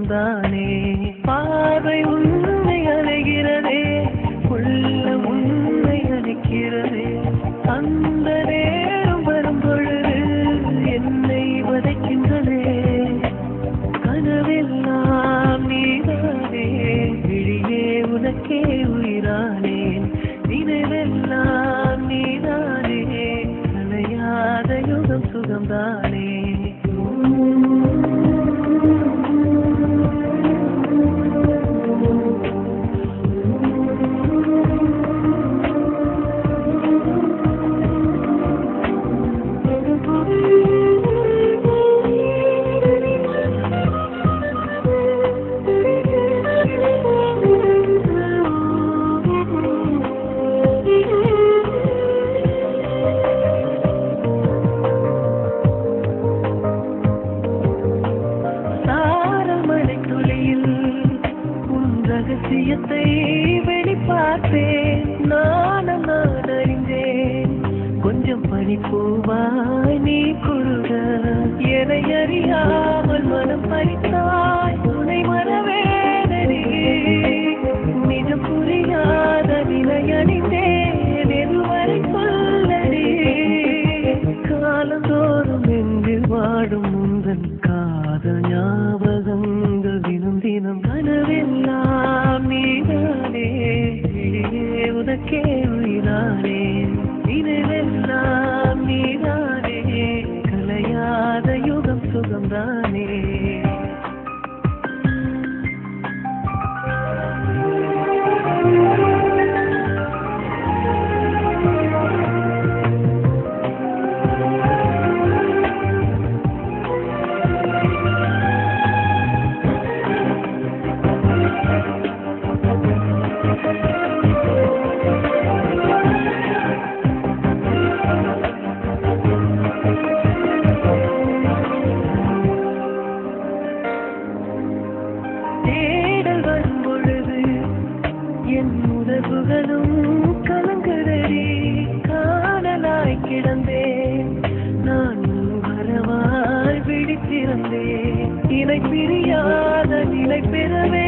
குணம்தானே. பார்வை உன்னை அலைகிறதே, உள்ள உன்னை அழைக்கிறதே. அந்த நேரம் வரும் பொழுது என்னை வதைக்கின்றதே. கனவெல்லாம் நீதானே, விழியே உனக்கே உயிரானேன். நினைவெல்லாம் நீதானே, கலையாத யுகம் சுகம்தானே. ரகசியத்தை வெளிப்பார்த்தேன், நானும் நான் அறிந்தேன். கொஞ்சம் பனிப்பூவாய் நீ குறுக, என்னை அறியாமல் மனம் பறித்தாய். துணை மறவேனடி, நிஜம் புரியாத நிலை அணிந்தேன். எதுவரை சொல்லடி, காலந்தோறும் என்றில் வாடும் முந்தன் காதல் ஞாபகங்கள் தினம் தினம். கனவெல்லாம் நீதானே, உனக்கே உயிரானே. நினைவெல்லாம் நீதானே, கலையாத யுகம் சுகம்தானே. தேடல் வரும் பொழுது என் உணர்வுகளும் கலங்குதடி. காணலாய் கிடந்தேன் நான், வரவாய் விழித்திருந்தேன். இணை பிரியாத நிலை பெறவே